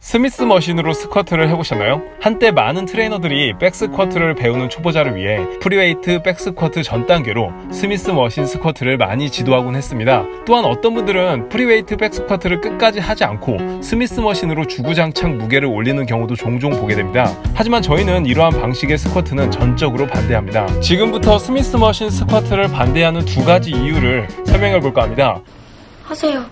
스미스 머신으로 스쿼트를 해보셨나요? 한때 많은 트레이너들이 백스쿼트를 배우는 초보자를 위해 프리웨이트 백스쿼트 전 단계로 스미스 머신 스쿼트를 많이 지도하곤 했습니다. 또한 어떤 분들은 프리웨이트 백스쿼트를 끝까지 하지 않고 스미스 머신으로 주구장창 무게를 올리는 경우도 종종 보게 됩니다. 하지만 저희는 이러한 방식의 스쿼트는 전적으로 반대합니다. 지금부터 스미스 머신 스쿼트를 반대하는 두 가지 이유를 설명해 볼까 합니다. 하세요.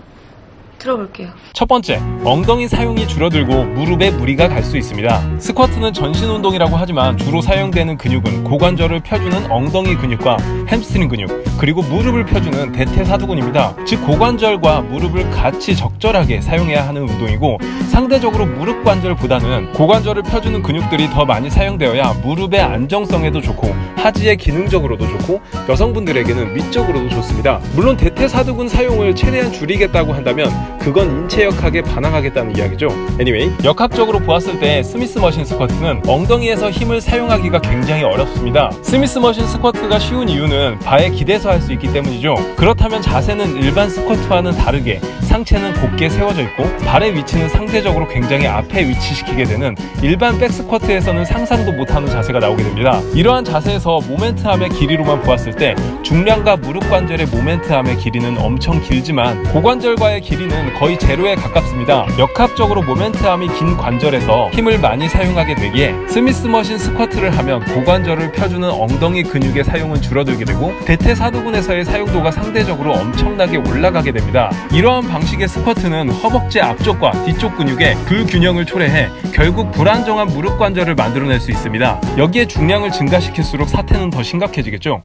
들어볼게요. 첫 번째, 엉덩이 사용이 줄어들고 무릎에 무리가 갈 수 있습니다. 스쿼트는 전신 운동이라고 하지만 주로 사용되는 근육은 고관절을 펴주는 엉덩이 근육과 햄스트링 근육, 그리고 무릎을 펴주는 대퇴사두근입니다. 즉 고관절과 무릎을 같이 적절하게 사용해야 하는 운동이고, 상대적으로 무릎 관절보다는 고관절을 펴주는 근육들이 더 많이 사용되어야 무릎의 안정성에도 좋고 하지에 기능적으로도 좋고 여성분들에게는 미적으로도 좋습니다. 물론 대퇴사두근 사용을 최대한 줄이겠다고 한다면 그건 인체역학에 반항하겠다는 이야기죠. Anyway, 역학적으로 보았을 때 스미스 머신 스쿼트는 엉덩이에서 힘을 사용하기가 굉장히 어렵습니다. 스미스 머신 스쿼트가 쉬운 이유는 바에 기대서 할 수 있기 때문이죠. 그렇다면 자세는 일반 스쿼트와는 다르게 상체는 곧게 세워져 있고 발의 위치는 상대적으로 굉장히 앞에 위치시키게 되는 일반 백스쿼트에서는 상상도 못하는 자세가 나오게 됩니다. 이러한 자세에서 모멘트암의 길이로만 보았을 때 중량과 무릎 관절의 모멘트암의 길이는 엄청 길지만 고관절과의 길이는 거의 제로에 가깝습니다. 역학적으로 모멘트암이 긴 관절에서 힘을 많이 사용하게 되기에 스미스 머신 스쿼트를 하면 고관절을 펴주는 엉덩이 근육의 사용은 줄어들게 되고 대퇴사두근에서의 사용도가 상대적으로 엄청나게 올라가게 됩니다. 이러한 방식의 스쿼트는 허벅지 앞쪽과 뒤쪽 근육의 불균형을 초래해 결국 불안정한 무릎 관절을 만들어낼 수 있습니다. 여기에 중량을 증가시킬수록 사태는 더 심각해지겠죠.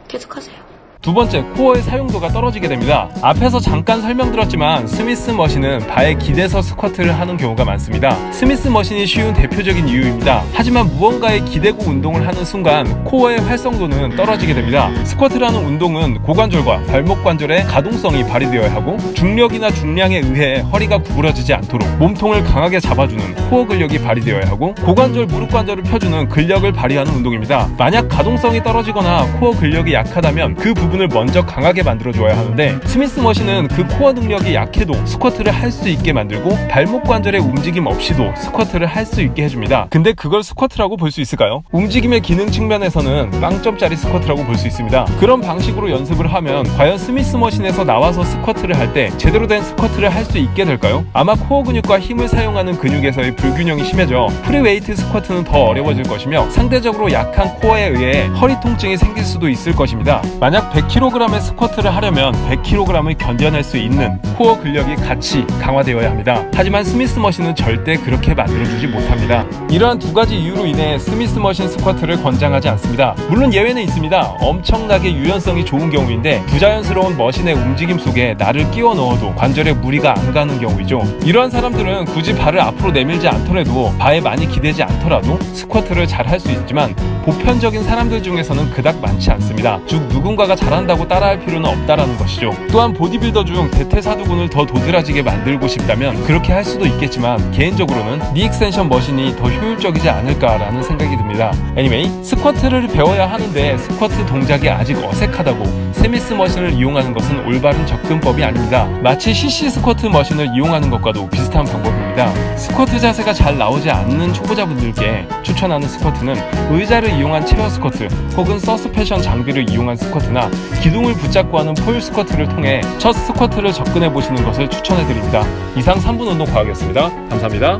계속하세요. 두 번째, 코어의 사용도가 떨어지게 됩니다. 앞에서 잠깐 설명드렸지만 스미스 머신은 바에 기대서 스쿼트를 하는 경우가 많습니다. 스미스 머신이 쉬운 대표적인 이유입니다. 하지만 무언가에 기대고 운동을 하는 순간 코어의 활성도는 떨어지게 됩니다. 스쿼트라는 운동은 고관절과 발목 관절의 가동성이 발휘되어야 하고 중력이나 중량에 의해 허리가 구부러지지 않도록 몸통을 강하게 잡아주는 코어 근력이 발휘되어야 하고 고관절, 무릎 관절을 펴주는 근력을 발휘하는 운동입니다. 만약 가동성이 떨어지거나 코어 근력이 약하다면 그 부분을 먼저 강하게 만들어줘야 하는데 스미스 머신은 그 코어 능력이 약해도 스쿼트를 할 수 있게 만들고 발목 관절의 움직임 없이도 스쿼트를 할 수 있게 해줍니다. 근데 그걸 스쿼트라고 볼 수 있을까요? 움직임의 기능 측면에서는 빵점짜리 스쿼트라고 볼 수 있습니다. 그런 방식으로 연습을 하면 과연 스미스 머신에서 나와서 스쿼트를 할 때 제대로 된 스쿼트를 할 수 있게 될까요? 아마 코어 근육과 힘을 사용하는 근육에서의 불균형이 심해져 프리웨이트 스쿼트는 더 어려워질 것이며 상대적으로 약한 코어에 의해 허리 통증이 생길 수도 있을 것입니다. 만약 100kg의 스쿼트를 하려면 100kg을 견뎌낼 수 있는 코어 근력이 같이 강화되어야 합니다. 하지만 스미스 머신은 절대 그렇게 만들어주지 못합니다. 이러한 두 가지 이유로 인해 스미스 머신 스쿼트를 권장하지 않습니다. 물론 예외는 있습니다. 엄청나게 유연성이 좋은 경우인데 부자연스러운 머신의 움직임 속에 나를 끼워 넣어도 관절에 무리가 안 가는 경우이죠. 이러한 사람들은 굳이 발을 앞으로 내밀지 않더라도 바에 많이 기대지 않더라도 스쿼트를 잘 할 수 있지만 보편적인 사람들 중에서는 그닥 많지 않습니다. 즉 누군가가 잘한다고 따라할 필요는 없다라는 것이죠. 또한 보디빌더 중 대퇴사두근을 더 도드라지게 만들고 싶다면 그렇게 할 수도 있겠지만 개인적으로는 니 익스텐션 머신이 더 효율적이지 않을까라는 생각이 듭니다. Anyway, 스쿼트를 배워야 하는데 스쿼트 동작이 아직 어색하다고 스미스 머신을 이용하는 것은 올바른 접근법이 아닙니다. 마치 CC 스쿼트 머신을 이용하는 것과도 비슷한 방법입니다. 스쿼트 자세가 잘 나오지 않는 초보자분들께 추천하는 스쿼트는 의자를 이용한 체어 스쿼트 혹은 서스펜션 장비를 이용한 스쿼트나 기둥을 붙잡고 하는 폴 스쿼트를 통해 첫 스쿼트를 접근해 보시는 것을 추천해 드립니다. 이상 3분 운동 과학이었습니다. 감사합니다.